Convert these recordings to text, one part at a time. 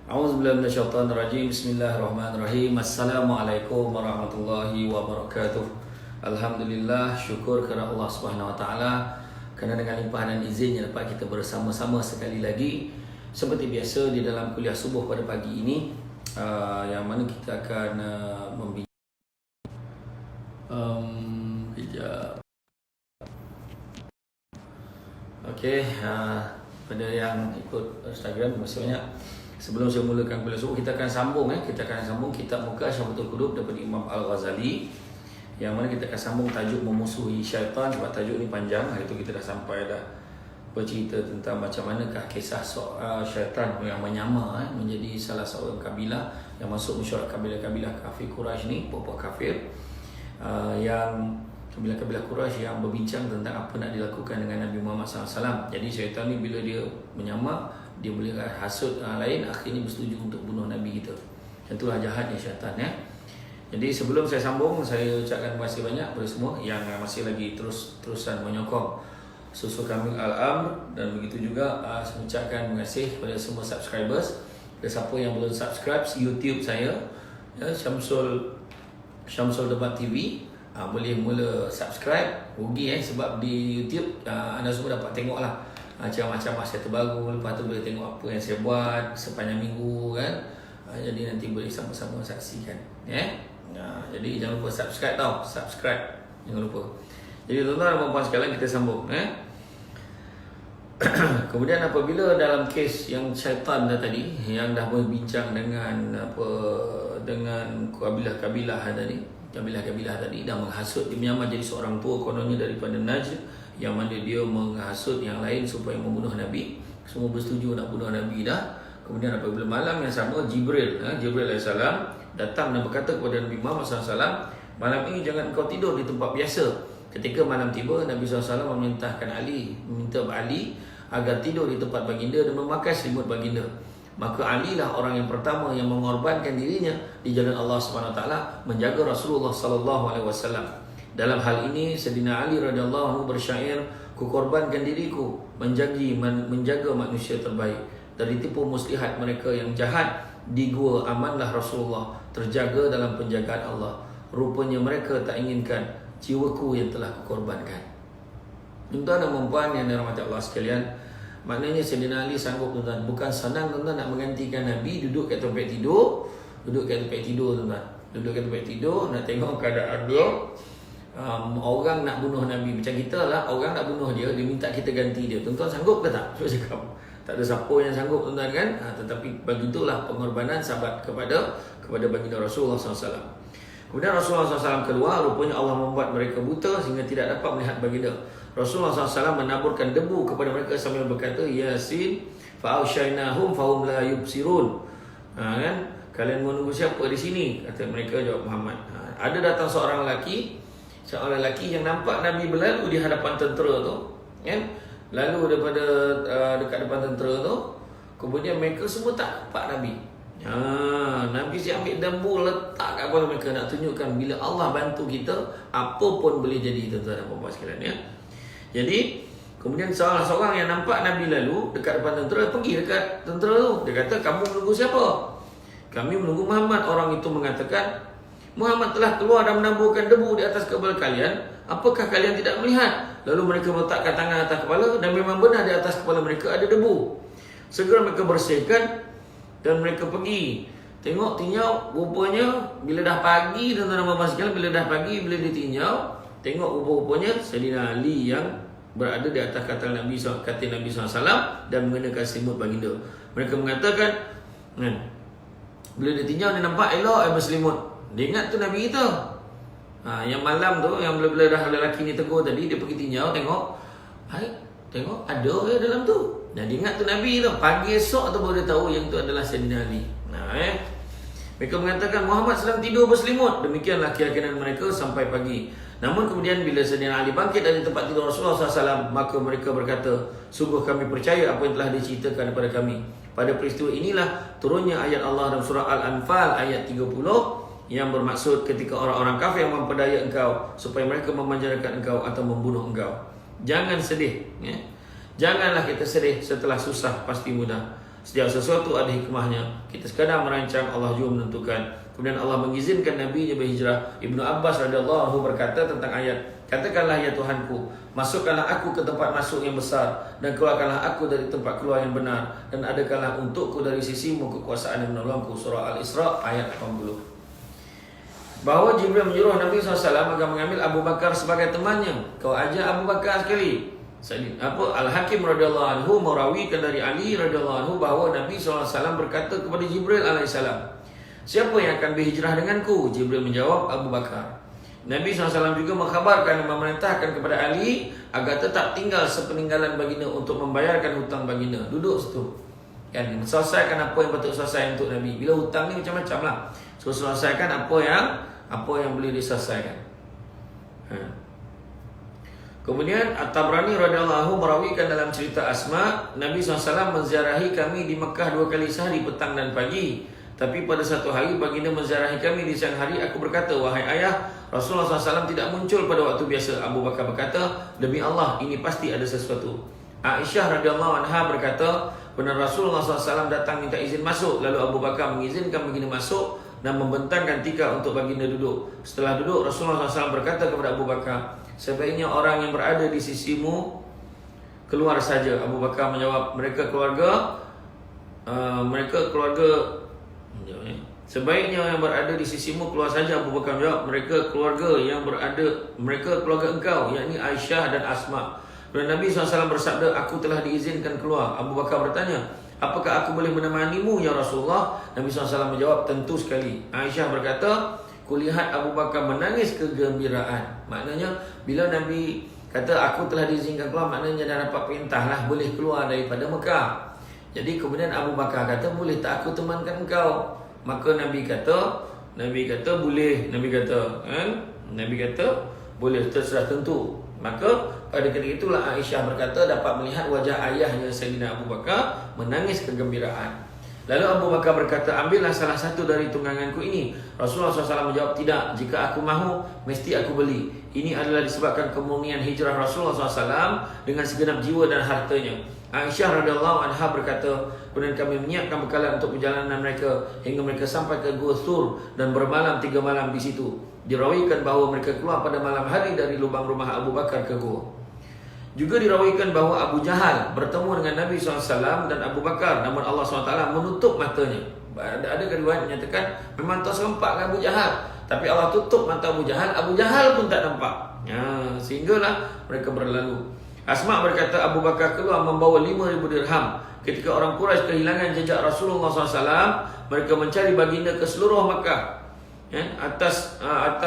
A'udzubillahi minasyaitonirrajim. Bismillahirrahmanirrahim. Assalamualaikum warahmatullahi wabarakatuh. Alhamdulillah, syukur kepada Allah Subhanahu wa taala kerana dengan limpahan dan izinnya dapat kita bersama-sama sekali lagi seperti biasa di dalam kuliah subuh pada pagi ini, yang mana kita akan membincang kejap. Okey, pada yang ikut Instagram, terima kasih banyak. Sebelum saya mulakan kuliah subuh, kita akan sambung kitab Muka Syafatul Qulub daripada Imam Al-Ghazali, yang mana kita akan sambung tajuk memusuhi syaitan. Sebab tajuk ni panjang. Hari tu kita dah sampai dah bercerita tentang macam manakah kisah syaitan yang menyamar menjadi salah seorang kabilah yang masuk mesyuarat kabilah-kabilah kafir Quraisy ni, puak-puak kafir, yang kabilah-kabilah Quraisy yang berbincang tentang apa nak dilakukan dengan Nabi Muhammad SAW. Jadi syaitan ni bila dia menyamar, dia boleh hasut lain, akhirnya bersetuju untuk bunuh Nabi kita. Itulah jahatnya syaitan ya. Jadi sebelum saya sambung, saya ucapkan terima kasih banyak kepada semua yang masih lagi terusan menyokong Susu Kamil Al-Amr, dan begitu juga saya ucapkan terima kasih kepada semua subscribers. Dan siapa yang belum subscribe YouTube saya ya, Syamsul Debat TV, boleh mula subscribe. Rugi sebab di YouTube anda semua dapat tengok lah macam-macam masa terbaru. Lepas tu boleh tengok apa yang saya buat sepanjang minggu kan. Jadi nanti boleh sama-sama saksikan jadi jangan lupa subscribe subscribe, jangan lupa. Jadi tuan-tuan dan puan-puan sekalian, kita sambung Kemudian apabila dalam kes yang syaitan tadi, yang dah berbincang dengan kabilah-kabilah tadi dah menghasut, dia menyamar jadi seorang tua kononnya daripada Najd, yang mana dia menghasut yang lain supaya membunuh Nabi. Semua bersetuju nak bunuh Nabi dah. Kemudian apabila malam yang sama, Jibril AS datang dan berkata kepada Nabi Muhammad SAW, malam ini jangan kau tidur di tempat biasa. Ketika malam tiba, Nabi SAW meminta Ali agar tidur di tempat baginda dan memakai selimut baginda. Maka Ali lah orang yang pertama yang mengorbankan dirinya di jalan Allah SWT menjaga Rasulullah SAW. Dalam hal ini Sayyidina Ali radhiyallahu anhu bersyair, ku korbankan diriku menjaga manusia terbaik dari tipu muslihat mereka yang jahat. Di gua amanlah Rasulullah terjaga dalam penjagaan Allah. Rupanya mereka tak inginkan jiwaku yang telah kukorbankan. Tuan-tuan dan puan yang dirahmati Allah sekalian, maknanya Sayyidina Ali sanggup tuan-tuan. Bukan senang tuan-tuan nak menggantikan Nabi duduk kat tempat tidur. Tuan-tuan, duduk kat tempat tidur, nak tengok keadaan dia. Orang nak bunuh Nabi macam kita lah, orang nak bunuh dia minta kita ganti dia. Tuan-tuan sanggup ke tak? Cuba cakap. Tak ada siapa yang sanggup tuan-tuan kan. Tetapi begitulah pengorbanan sahabat kepada baginda Rasulullah SAW. Kemudian Rasulullah SAW keluar, rupanya Allah membuat mereka buta sehingga tidak dapat melihat baginda. Rasulullah SAW menaburkan debu kepada mereka sambil berkata, Yasin fa'ausyainahum fahum la yubsirun. Kan? Kalian menunggu siapa di sini? Kata mereka, jawab Muhammad. Ada datang seorang lelaki yang nampak Nabi berlalu di hadapan tentera tu, kan? Lalu daripada dekat depan tentera tu, kemudian mereka semua tak nampak Nabi. Nabi si ambil dembu letak kat kepala mereka, nak tunjukkan bila Allah bantu kita, apa pun boleh jadi, tuan-tuan dan puan-puan sekalian ya. Jadi kemudian salah seorang yang nampak Nabi lalu dekat depan tentera, pergi dekat tentera tu. Dia kata, kamu menunggu siapa? Kami menunggu Muhammad. Orang itu mengatakan, Muhammad telah keluar dan menaburkan debu di atas kepala kalian. Apakah kalian tidak melihat? Lalu mereka meletakkan tangan atas kepala, dan memang benar di atas kepala mereka ada debu. Segera mereka bersihkan dan mereka pergi. Tengok tinjau, rupanya bila dah pagi, tuan-tuan dan puan-puan sekalian, bila ditinjau, tengok rupa-rupanya Sayyidina Ali yang berada di atas katil Nabi SAW dan mengenakan selimut baginda. Mereka mengatakan, bila ditinjau dia nampak elok berselimut. Dia ingat tu Nabi kita. Yang malam tu, yang bila-bila dah lelaki ni tegur tadi, dia pergi tinjau, tengok ada ya dalam tu. Dan dia ingat tu Nabi tu. Pagi esok tu baru dia tahu yang tu adalah Sayyidina Ali. Mereka mengatakan Muhammad sedang tidur berselimut. Demikianlah keyakinan mereka sampai pagi. Namun kemudian bila Sayyidina Ali bangkit dari tempat tidur Rasulullah SAW, maka mereka berkata, sungguh kami percaya apa yang telah diceritakan kepada kami. Pada peristiwa inilah turunnya ayat Allah dalam surah Al-Anfal ayat 30, yang bermaksud ketika orang-orang kafir yang memperdaya engkau supaya mereka memanjakan engkau atau membunuh engkau. Jangan sedih Janganlah kita sedih setelah susah pasti mudah. Setiap sesuatu ada hikmahnya. Kita sekadar merancang, Allah juga menentukan. Kemudian Allah mengizinkan Nabi-Nya berhijrah. Ibnu Abbas radhiyallahu anhu berkata tentang ayat, katakanlah ya Tuhanku, masukkanlah aku ke tempat masuk yang besar, dan keluarkanlah aku dari tempat keluar yang benar, dan adakanlah untukku dari sisimu kekuasaan yang menolongku. Surah Al-Isra ayat 80. Bahawa Jibril menyuruh Nabi SAW agar mengambil Abu Bakar sebagai temannya. Kau ajak Abu Bakar sekali. Al-Hakim radhiyallahu anhu merawikan dari Ali radhiyallahu anhu bahawa Nabi SAW berkata kepada Jibril alaihissalam, siapa yang akan berhijrah denganku? Jibril menjawab, Abu Bakar. Nabi SAW juga mengkhabarkan dan memerintahkan kepada Ali agar tetap tinggal sepeninggalan baginda untuk membayarkan hutang baginda. Duduk situ, kan, selesaikan apa yang patut selesai untuk Nabi. Bila hutang ni macam-macam lah, so selesaikan apa yang boleh diselesaikan. Kemudian At-Tabrani radhiyallahu merawikan dalam cerita Asma, Nabi SAW menziarahi kami di Mekah 2 kali sehari, petang dan pagi. Tapi pada satu hari baginda menziarahi kami di siang hari. Aku berkata, wahai ayah, Rasulullah SAW tidak muncul pada waktu biasa. Abu Bakar berkata, demi Allah, ini pasti ada sesuatu. Aisyah radhiyallahu anha berkata, benar Rasulullah SAW datang minta izin masuk. Lalu Abu Bakar mengizinkan baginda masuk dan membentangkan tikar untuk baginda duduk. Setelah duduk, Rasulullah SAW berkata kepada Abu Bakar, sebaiknya orang yang berada di sisimu keluar saja. Abu Bakar menjawab, mereka keluarga. Sebaiknya yang berada di sisimu keluar saja. Abu Bakar menjawab, mereka keluarga engkau, yakni Aisyah dan Asma. Dan Nabi SAW bersabda, aku telah diizinkan keluar. Abu Bakar bertanya, apakah aku boleh menemanimu ya Rasulullah? Nabi SAW menjawab, tentu sekali. Aisyah berkata, kulihat Abu Bakar menangis kegembiraan. Maknanya bila Nabi kata aku telah diizinkan keluar, maknanya dah dapat perintah lah, boleh keluar daripada Mekah. Jadi kemudian Abu Bakar kata, boleh tak aku temankan engkau? Maka Nabi kata boleh. Nabi kata boleh, terserah, tentu. Maka pada ketika itulah Aisyah berkata dapat melihat wajah ayahnya Sayyidina Abu Bakar menangis kegembiraan. Lalu Abu Bakar berkata, ambillah salah satu dari tungganganku ini. Rasulullah SAW menjawab, tidak, jika aku mahu, mesti aku beli. Ini adalah disebabkan kemurnian hijrah Rasulullah SAW dengan segenap jiwa dan hartanya. Aisyah radhiyallahu anha berkata, kemudian kami menyiapkan bekalan untuk perjalanan mereka hingga mereka sampai ke Gua Thur dan bermalam 3 malam di situ. Dirawikan bahawa mereka keluar pada malam hari dari lubang rumah Abu Bakar ke gua. Juga dirawikan bahawa Abu Jahal bertemu dengan Nabi SAW dan Abu Bakar, namun Allah SWT menutup matanya. Ada riwayat menyatakan memang tak sempat dengan Abu Jahal, tapi Allah tutup mata Abu Jahal pun tak nampak. Sehinggalah mereka berlalu. Asma berkata, Abu Bakar keluar membawa 5,000 dirham. Ketika orang Quraisy kehilangan jejak Rasulullah SAW, mereka mencari baginda ke seluruh Makkah, atas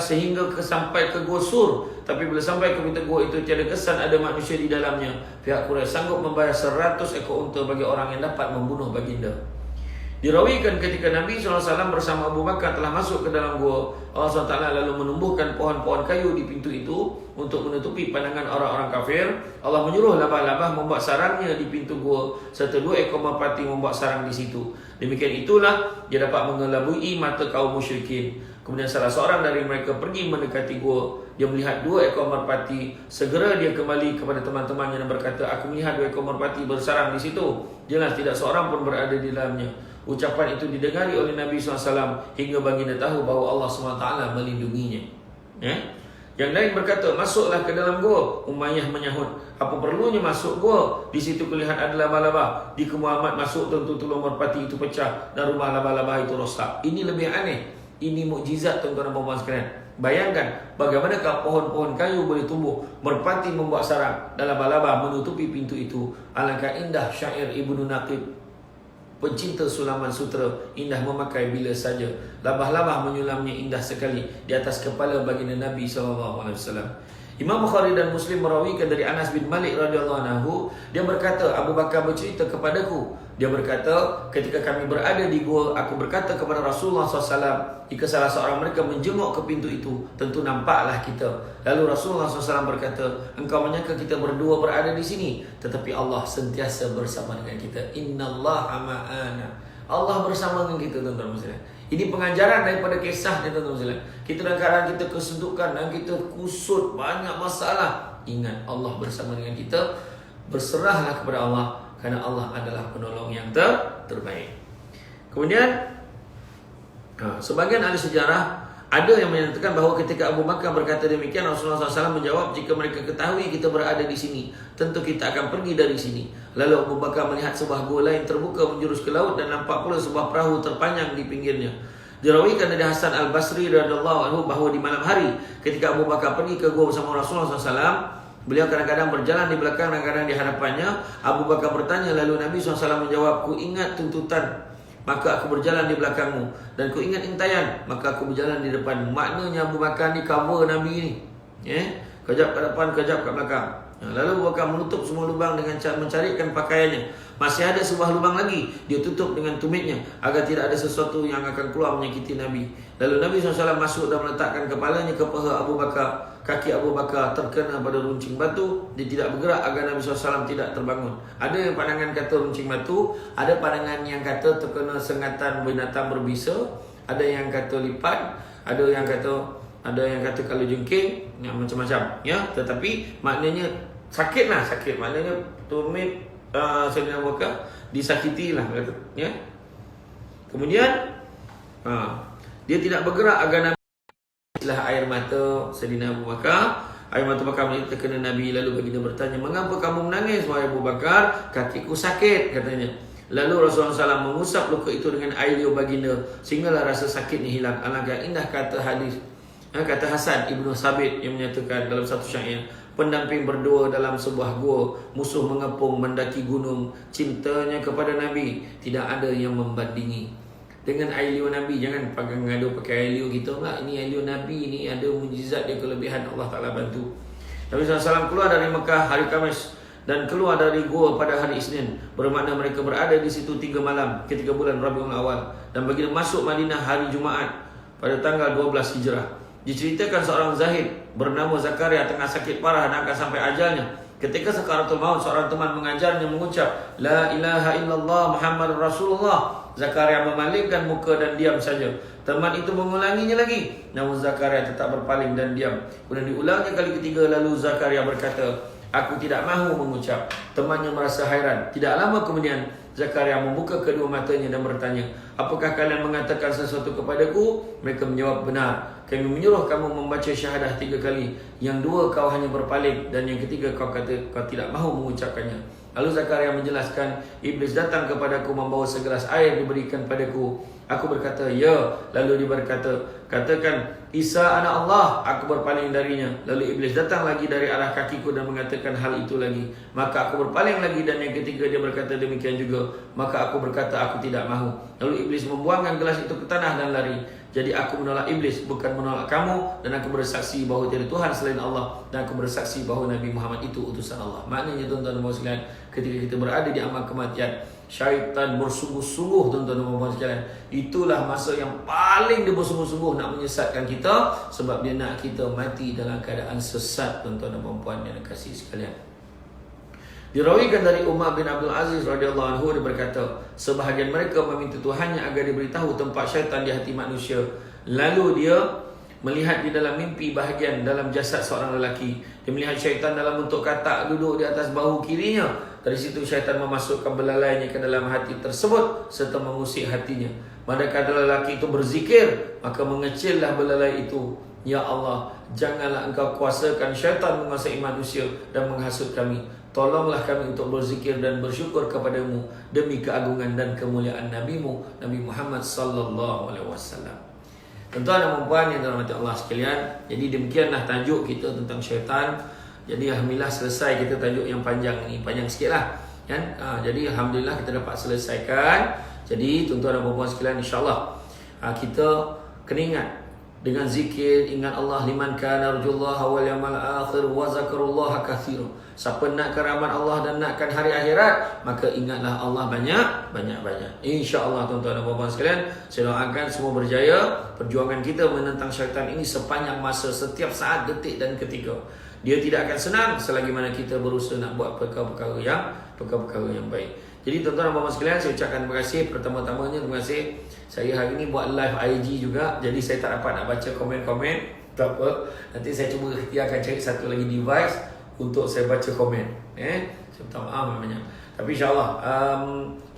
sehingga sampai ke Gua Sur. Tapi bila sampai ke pintu gua itu tiada kesan ada manusia di dalamnya. Pihak Quraisy sanggup membayar 100 ekor unta bagi orang yang dapat membunuh baginda. Dirawikan ketika Nabi SAW bersama Abu Bakar telah masuk ke dalam gua, Allah SWT lalu menumbuhkan pohon-pohon kayu di pintu itu untuk menutupi pandangan orang-orang kafir. Allah menyuruh labah-labah membuat sarangnya di pintu gua, serta 2 ekor merpati membuat sarang di situ. Demikian itulah dia dapat mengelabui mata kaum musyrikin. Kemudian salah seorang dari mereka pergi mendekati gua. Dia melihat 2 ekor merpati. Segera dia kembali kepada teman-temannya dan berkata, aku melihat 2 ekor merpati bersarang di situ. Jelas tidak seorang pun berada di dalamnya. Ucapan itu didengari oleh Nabi SAW hingga baginda tahu bahawa Allah SWT melindunginya. Yang lain berkata, masuklah ke dalam gua. Umayyah menyahut, apa perlunya masuk gua? Di situ kulihat ada laba-laba. Jika Muhammad masuk, tentu telur merpati itu pecah dan rumah laba-laba itu rosak. Ini lebih aneh. Ini mukjizat tuan-tuan dan puan-puan sekalian. Bayangkan bagaimanakah pohon-pohon kayu boleh tumbuh, merpati membuat sarang, dan laba-laba menutupi pintu itu. Alangkah indah syair Ibnu Naqib, pencinta sulaman sutra, indah memakai bila saja. Labah-labah menyulamnya indah sekali di atas kepala baginda Nabi SAW. Imam Bukhari dan Muslim merawikan dari Anas bin Malik radhiyallahu anhu, dia berkata, Abu Bakar bercerita kepadaku. Dia berkata, ketika kami berada di gua, aku berkata kepada Rasulullah SAW, jika salah seorang mereka menjenguk ke pintu itu, tentu nampaklah kita. Lalu Rasulullah SAW berkata, engkau menyangka kita berdua berada di sini, tetapi Allah sentiasa bersama dengan kita. Innallaha ma'ana. Allah bersama dengan kita, tuan-tuan muslimin. Ini pengajaran daripada kisah ni, tuan-tuan muslimin. Kita dalam keadaan kita kesedukan dan kita kusut banyak masalah, ingat Allah bersama dengan kita. Berserahlah kepada Allah. Kerana Allah adalah penolong yang terbaik. Kemudian sebagian ahli sejarah ada yang menyatakan bahawa ketika Abu Bakar berkata demikian, Rasulullah SAW menjawab, jika mereka ketahui kita berada di sini, tentu kita akan pergi dari sini. Lalu Abu Bakar melihat sebuah gua lain terbuka menjurus ke laut dan nampak pula sebuah perahu terpanjang di pinggirnya. Dirawikan dari Hasan Al-Basri radhiyallahu anhu bahawa di malam hari ketika Abu Bakar pergi ke gua bersama Rasulullah SAW, beliau kadang-kadang berjalan di belakang, kadang-kadang di hadapannya. Abu Bakar bertanya, lalu Nabi SAW menjawab, ku ingat tuntutan, maka aku berjalan di belakangmu, dan ku ingat intayan, maka aku berjalan di depanmu. Maknanya Abu Bakar ni cover Nabi ni, kejap ke depan, kejap ke belakang. Lalu Abu Bakar menutup semua lubang dengan cara mencarikan pakaiannya. Masih ada sebuah lubang lagi, dia tutup dengan tumitnya agar tidak ada sesuatu yang akan keluar menyakiti Nabi. Lalu Nabi SAW masuk dan meletakkan kepalanya ke paha Abu Bakar. Kaki Abu Bakar terkena pada runcing batu. Dia tidak bergerak agar Nabi SAW tidak terbangun. Ada yang pandangan kata runcing batu, ada pandangan yang kata terkena sengatan binatang berbisa, ada yang kata lipat, ada yang kata kalau jengking, yang macam-macam. Tetapi maknanya sakit. Maknanya tumit Sayyidina Abu Bakar disakiti lah. Kemudian dia tidak bergerak agar Nabi lah air mata Sayyidina Abu Bakar. Air mata Bakar menjadi terkena Nabi. Lalu baginda bertanya, mengapa kamu menangis wahai Abu Bakar? Kakiku sakit, katanya. Lalu Rasulullah SAW mengusap luka itu dengan air liur baginda sehinggalah rasa sakitnya hilang. Alangkah indah kata hadis, kata Hasan Ibnu Sabit yang menyatakan dalam satu syair, pendamping berdua dalam sebuah gua, musuh mengepung mendaki gunung, cintanya kepada Nabi tidak ada yang membandingi. Dengan air liur Nabi, jangan pegang ngadu pakai air liur kita pula. Ini air liur Nabi ni ada mujizat dia, kelebihan Allah Ta'ala bantu. Nabi SAW keluar dari Mekah hari Khamis dan keluar dari gua pada hari Isnin. Bermakna mereka berada di situ 3 malam ketika bulan Rabiul Awal. Dan baginda masuk Madinah hari Jumaat pada tanggal 12 Hijrah. Diceritakan seorang zahid bernama Zakaria tengah sakit parah dan akan sampai ajalnya. Ketika sakaratul maut, seorang teman mengajarnya mengucap La ilaha illallah Muhammadur Rasulullah. Zakaria memalingkan muka dan diam saja. Teman itu mengulanginya lagi, namun Zakaria tetap berpaling dan diam. Kemudian diulangnya kali ketiga, lalu Zakaria berkata, aku tidak mahu mengucap. Temannya merasa hairan. Tidak lama kemudian Zakaria membuka kedua matanya dan bertanya, apakah kalian mengatakan sesuatu kepadaku? Mereka menjawab, benar. Kami menyuruh kamu membaca syahadah 3 kali. Yang 2 kau hanya berpaling, dan yang ketiga kau kata kau tidak mahu mengucapkannya. Lalu Zakaria menjelaskan, iblis datang kepadaku membawa segelas air diberikan padaku. Aku berkata, ya. Lalu dia berkata, katakan, Isa anak Allah. Aku berpaling darinya. Lalu iblis datang lagi dari arah kakiku dan mengatakan hal itu lagi. Maka aku berpaling lagi, dan yang ketiga dia berkata demikian juga. Maka aku berkata, aku tidak mahu. Lalu iblis membuangkan gelas itu ke tanah dan lari. Jadi aku menolak iblis, bukan menolak kamu. Dan aku bersaksi bahawa tiada Tuhan selain Allah. Dan aku bersaksi bahawa Nabi Muhammad itu utusan Allah. Maknanya tuan-tuan dan puan sekalian, ketika kita berada di amal kematian, syaitan bersungguh-sungguh, tuan-tuan dan puan sekalian. Itulah masa yang paling dia bersungguh-sungguh nak menyesatkan kita. Sebab dia nak kita mati dalam keadaan sesat, tuan-tuan dan puan yang kasih sekalian. Dirawikan dari Umar bin Abdul Aziz radhiyallahu anhu, dia berkata, sebahagian mereka meminta Tuhannya agar diberitahu tempat syaitan di hati manusia. Lalu dia melihat di dalam mimpi bahagian dalam jasad seorang lelaki. Dia melihat syaitan dalam bentuk katak duduk di atas bahu kirinya. Dari situ syaitan memasukkan belalainya ke dalam hati tersebut serta mengusik hatinya. Manakala lelaki itu berzikir, maka mengecillah belalai itu. Ya Allah, janganlah engkau kuasakan syaitan menguasai manusia dan menghasut kami. Tolonglah kami untuk berzikir dan bersyukur kepadamu demi keagungan dan kemuliaan Nabi-Mu, Nabi Muhammad sallallahu alaihi wasallam. Tuan-tuan dan puan yang dirahmati Allah sekalian, jadi demikianlah tajuk kita tentang syaitan. Jadi alhamdulillah selesai kita tajuk yang panjang ni, panjang sikitlah kan. Jadi alhamdulillah kita dapat selesaikan. Jadi tuan-tuan dan puan sekalian, insya-Allah kita kena ingat dengan zikir, ingat Allah, liman kana arjullaha wal yawmal akhir wa zakarullaha katsira. Siapa nak keramat Allah dan nakkan hari akhirat, maka ingatlah Allah banyak-banyak. Insya-Allah tuan-tuan dan puan sekalian, saya doakan semua berjaya. Perjuangan kita menentang syaitan ini sepanjang masa, setiap saat, detik dan ketika. Dia tidak akan senang selagi mana kita berusaha nak buat perkara-perkara yang baik. Jadi tuan-tuan dan puan sekalian, saya ucapkan terima kasih. Pertama-tamanya terima kasih. Saya hari ini buat live IG juga, jadi saya tak dapat nak baca komen-komen. Tak apa, nanti saya cuba akan cari satu lagi device untuk saya baca komen. Saya minta maaf banyak. Tapi insyaAllah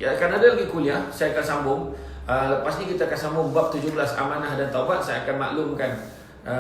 ya akan ada lagi kuliah. Saya akan sambung. Lepas ni kita akan sambung bab 17 amanah dan taubat. Saya akan maklumkan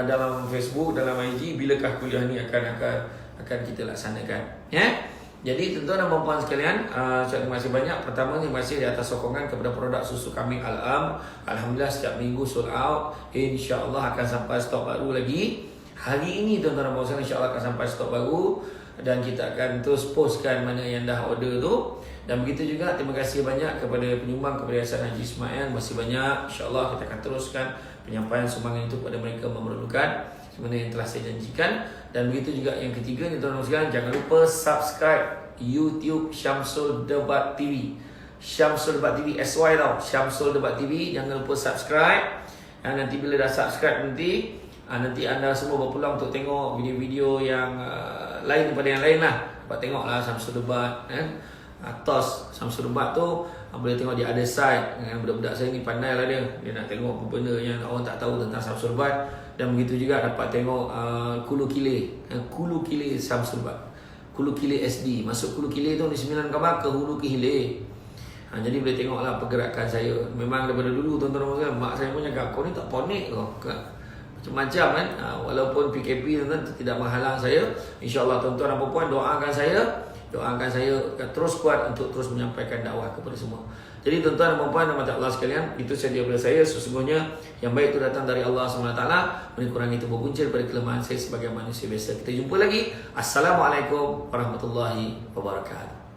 dalam Facebook, dalam IG bilakah kuliah ni akan kita laksanakan. Ya. Jadi tuan-tuan dan puan-puan sekalian, terima kasih banyak. Pertama, terima kasih di atas sokongan kepada produk susu kambing Al-Am. Alhamdulillah setiap minggu sold out. InsyaAllah akan sampai stok baru lagi. Hari ini tuan-tuan dan puan-puan sekalian, insyaAllah akan sampai stok baru. Dan kita akan terus postkan mana yang dah order tu. Dan begitu juga terima kasih banyak kepada penyumbang kepada Yayasan Haji Ismail. Masih banyak. InsyaAllah kita akan teruskan penyampaian sumbangan itu kepada mereka memerlukan, sebenarnya yang telah saya janjikan. Dan begitu juga yang ketiga ni tuan-tuan sekalian, jangan lupa subscribe YouTube Syamsul Debat TV. Syamsul Debat TV SY tau, Syamsul Debat TV. Jangan lupa subscribe. Dan nanti bila dah subscribe nanti anda semua berpeluang untuk tengok video-video yang lain daripada yang lain lah. Dapat tengok lah Syamsul Debat atas Syamsul Debat tu, boleh tengok di other side. Budak-budak saya ni pandai lah dia nak tengok benda yang orang tak tahu tentang Syamsul Debat. Dan begitu juga dapat tengok Kulu Kile Syamsul Debat, Kulu Kile SD. Masuk Kulu Kile tu di 9 kamar ke Hulu ke Hilir. Jadi boleh tengoklah pergerakan saya. Memang daripada dulu tuan-tuan dan mak saya pun cakap, kau ni tak ponik kau, macam-macam kan. Walaupun PKP tuan-tuan tidak menghalang saya. InsyaAllah tuan-tuan dan puan-puan doakan saya terus kuat untuk terus menyampaikan dakwah kepada semua. Jadi tuan-tuan dan puan-puan dan mata Allah sekalian, itu saja daripada saya. Sesungguhnya yang baik itu datang dari Allah SWT. Kurang itu berpunca daripada kelemahan saya sebagai manusia biasa. Kita jumpa lagi. Assalamualaikum warahmatullahi wabarakatuh.